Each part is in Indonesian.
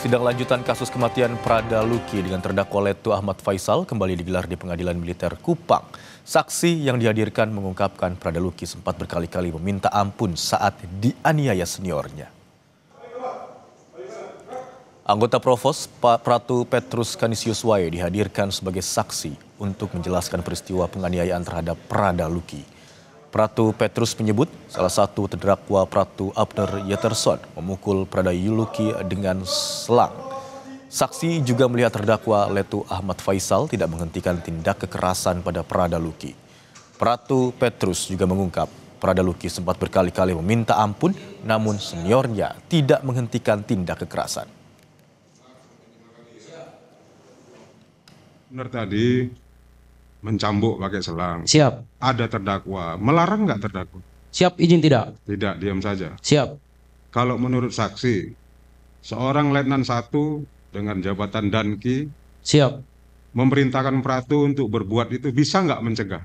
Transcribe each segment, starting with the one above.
Sidang lanjutan kasus kematian Prada Luki dengan terdakwa Letu Ahmad Faisal kembali digelar di Pengadilan Militer Kupang. Saksi yang dihadirkan mengungkapkan Prada Luki sempat berkali-kali meminta ampun saat dianiaya seniornya. Anggota Provos Pratu Petrus Kanisius Wae dihadirkan sebagai saksi untuk menjelaskan peristiwa penganiayaan terhadap Prada Luki. Pratu Petrus menyebut salah satu terdakwa Pratu Abner Yeterson memukul Prada Luki dengan selang. Saksi juga melihat terdakwa Letu Ahmad Faisal tidak menghentikan tindak kekerasan pada Prada Luki. Pratu Petrus juga mengungkap Prada Luki sempat berkali-kali meminta ampun namun seniornya tidak menghentikan tindak kekerasan. Benar tadi mencambuk pakai selang. Siap. Ada terdakwa. Melarang nggak terdakwa? Siap, izin tidak? Tidak, diam saja. Siap. Kalau menurut saksi, seorang Letnan 1 dengan jabatan Danki Siap. memerintahkan Pratu untuk berbuat itu bisa nggak mencegah?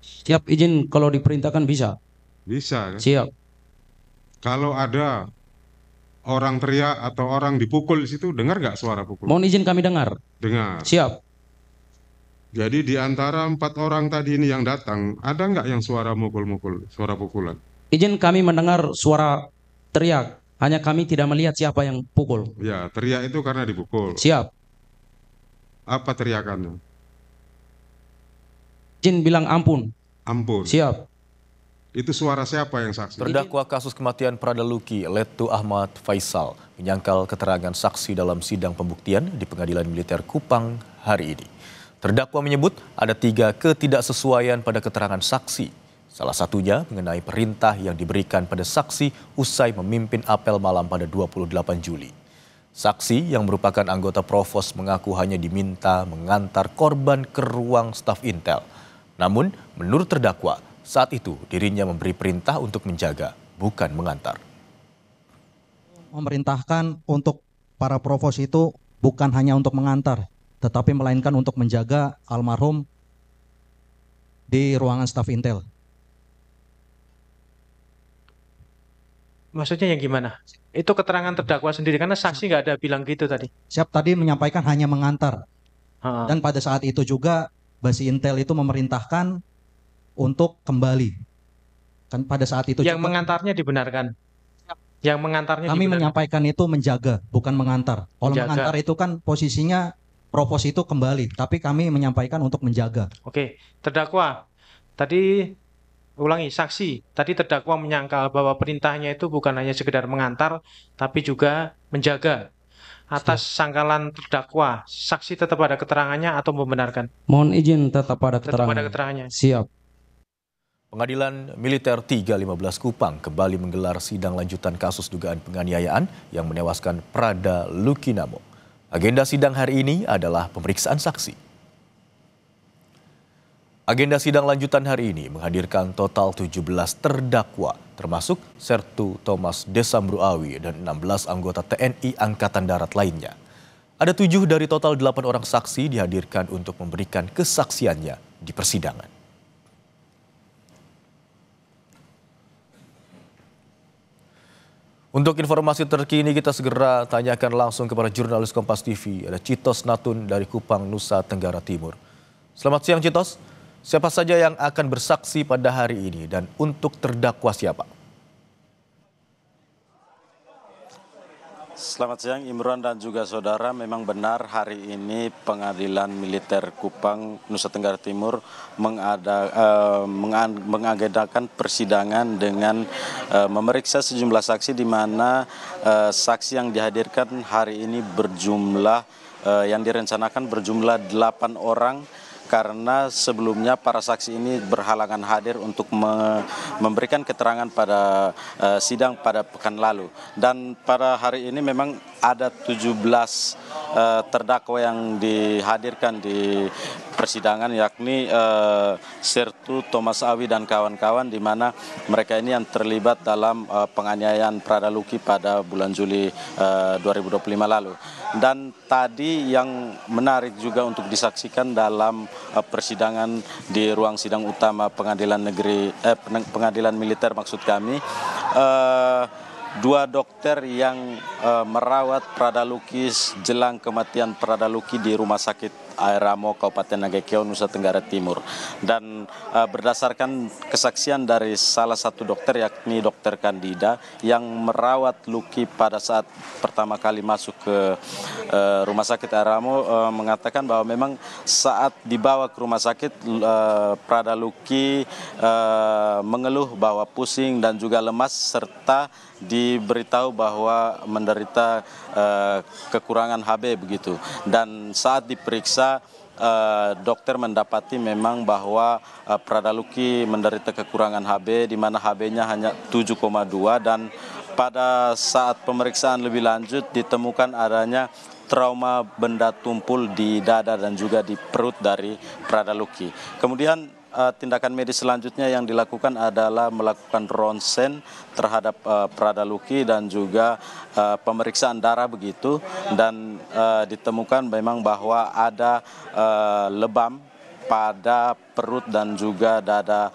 Siap, izin kalau diperintahkan bisa. Bisa kan? Siap. Kalau ada orang teriak atau orang dipukul di situ, dengar nggak suara pukul? Mohon izin kami dengar. Dengar. Siap. Jadi di antara 4 orang tadi ini yang datang, ada nggak yang suara mukul-mukul, suara pukulan? Izin kami mendengar suara teriak. Hanya kami tidak melihat siapa yang pukul. Ya, teriak itu karena dipukul. Siap. Apa teriakannya? Izin bilang ampun. Ampun. Siap. Itu suara siapa yang saksi? Terdakwa kasus kematian Prada Luki, Letu Ahmad Faisal, menyangkal keterangan saksi dalam sidang pembuktian di Pengadilan Militer Kupang hari ini. Terdakwa menyebut ada 3 ketidaksesuaian pada keterangan saksi. Salah satunya mengenai perintah yang diberikan pada saksi usai memimpin apel malam pada 28 Juli. Saksi yang merupakan anggota Provos mengaku hanya diminta mengantar korban ke ruang staf Intel. Namun, menurut terdakwa, saat itu dirinya memberi perintah untuk menjaga, bukan mengantar. Memerintahkan untuk para Provos itu bukan hanya untuk mengantar, tetapi melainkan untuk menjaga almarhum di ruangan staf Intel. Maksudnya yang gimana? Itu keterangan terdakwa sendiri, karena saksi nggak ada bilang gitu tadi. Siap tadi menyampaikan hanya mengantar. Ha. Dan pada saat itu juga Basi Intel itu memerintahkan untuk kembali. Kan pada saat itu yang juga mengantarnya dibenarkan. Yang mengantarnya kami dibenarkan. menyampaikan itu menjaga, bukan mengantar. Kalau Menjaga. mengantar itu kan posisinya Provos itu kembali, tapi kami menyampaikan untuk menjaga. Oke, terdakwa. Tadi ulangi, saksi. Tadi terdakwa menyangkal bahwa perintahnya itu bukan hanya sekedar mengantar, tapi juga menjaga. Atas sangkalan terdakwa, saksi tetap ada keterangannya atau membenarkan? Mohon izin tetap ada Tetap keterangan. ada keterangannya. Siap. Pengadilan Militer 315 Kupang kembali menggelar sidang lanjutan kasus dugaan penganiayaan yang menewaskan Prada Luki Namo. Agenda sidang hari ini adalah pemeriksaan saksi. Agenda sidang lanjutan hari ini menghadirkan total 17 terdakwa, termasuk Sertu Thomas Desambruawi dan 16 anggota TNI Angkatan Darat lainnya. Ada 7 dari total 8 orang saksi dihadirkan untuk memberikan kesaksiannya di persidangan. Untuk informasi terkini kita segera tanyakan langsung kepada jurnalis Kompas TV. Ada Citos Natun dari Kupang, Nusa Tenggara Timur. Selamat siang Citos, siapa saja yang akan bersaksi pada hari ini dan untuk terdakwa siapa? Selamat siang Imron dan juga saudara, memang benar hari ini Pengadilan Militer Kupang, Nusa Tenggara Timur mengagendakan persidangan dengan memeriksa sejumlah saksi di mana saksi yang dihadirkan hari ini berjumlah yang direncanakan berjumlah 8 orang. Karena sebelumnya para saksi ini berhalangan hadir untuk memberikan keterangan pada sidang pada pekan lalu. Dan pada hari ini memang ada 17 terdakwa yang dihadirkan di persidangan, yakni Sertu Thomas Awi dan kawan-kawan, di mana mereka ini yang terlibat dalam penganiayaan Prada Luki pada bulan Juli 2025 lalu. Dan tadi yang menarik juga untuk disaksikan dalam persidangan di ruang sidang utama Pengadilan Militer maksud kami, dua dokter yang merawat Pradaluki jelang kematian Pradaluki di Rumah Sakit Aeramo Kabupaten Nagekeo, Nusa Tenggara Timur. Dan berdasarkan kesaksian dari salah satu dokter, yakni Dokter Kandida, yang merawat Luki pada saat pertama kali masuk ke Rumah Sakit Aeramo, mengatakan bahwa memang saat dibawa ke rumah sakit, Pradaluki mengeluh bahwa pusing dan juga lemas, serta diberitahu bahwa menderita kekurangan HB begitu. Dan saat diperiksa, dokter mendapati memang bahwa Pradaluki menderita kekurangan HB, di mana HB-nya hanya 7,2, dan pada saat pemeriksaan lebih lanjut ditemukan adanya trauma benda tumpul di dada dan juga di perut dari Pradaluki. Kemudian tindakan medis selanjutnya yang dilakukan adalah melakukan ronsen terhadap Pradaluki dan juga pemeriksaan darah begitu, dan ditemukan memang bahwa ada lebam pada perut dan juga dada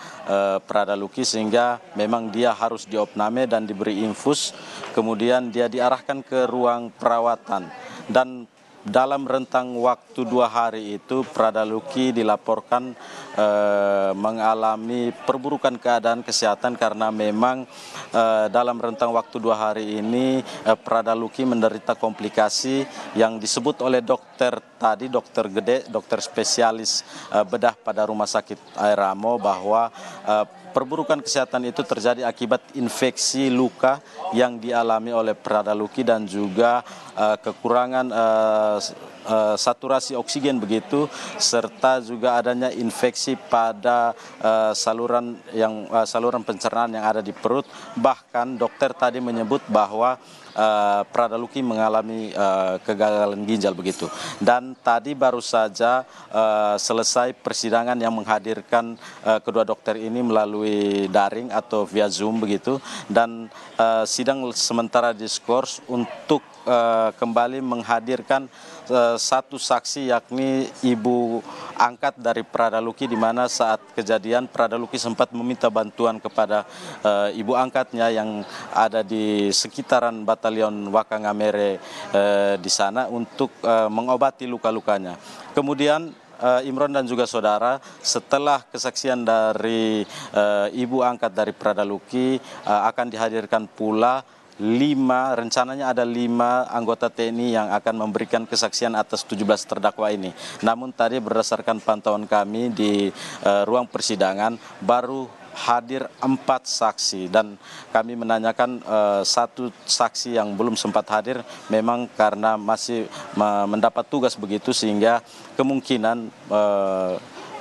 Pradaluki, sehingga memang dia harus diopname dan diberi infus. Kemudian dia diarahkan ke ruang perawatan, dan dalam rentang waktu 2 hari itu Pradaluki dilaporkan mengalami perburukan keadaan kesehatan, karena memang dalam rentang waktu 2 hari ini Pradaluki menderita komplikasi yang disebut oleh dokter tadi, dokter gede, dokter spesialis bedah pada Rumah Sakit Aeramo, bahwa perburukan kesehatan itu terjadi akibat infeksi luka yang dialami oleh Pradaluki dan juga kekurangan saturasi oksigen begitu, serta juga adanya infeksi pada saluran pencernaan yang ada di perut. Bahkan dokter tadi menyebut bahwa Pradaluki mengalami kegagalan ginjal begitu. Dan tadi baru saja selesai persidangan yang menghadirkan kedua dokter ini melalui daring atau via Zoom begitu, dan sidang sementara diskors untuk kembali menghadirkan satu saksi, yakni ibu angkat dari Pradaluki, di mana saat kejadian Pradaluki sempat meminta bantuan kepada ibu angkatnya yang ada di sekitaran Batalion Wakangamere di sana untuk mengobati luka-lukanya. Kemudian Imron dan juga saudara, setelah kesaksian dari ibu angkat dari Pradaluki, akan dihadirkan pula rencananya ada 5 anggota TNI yang akan memberikan kesaksian atas 17 terdakwa ini. Namun tadi berdasarkan pantauan kami di ruang persidangan baru hadir 4 saksi, dan kami menanyakan satu saksi yang belum sempat hadir memang karena masih mendapat tugas begitu, sehingga kemungkinan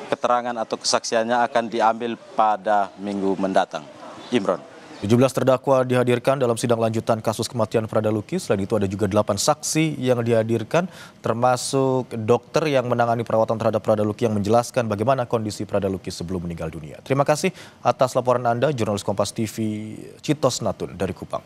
keterangan atau kesaksiannya akan diambil pada minggu mendatang. Imron. 17 terdakwa dihadirkan dalam sidang lanjutan kasus kematian Pradaluki. Selain itu ada juga 8 saksi yang dihadirkan, termasuk dokter yang menangani perawatan terhadap Pradaluki yang menjelaskan bagaimana kondisi Pradaluki sebelum meninggal dunia. Terima kasih atas laporan Anda, jurnalis Kompas TV Citos Natun dari Kupang.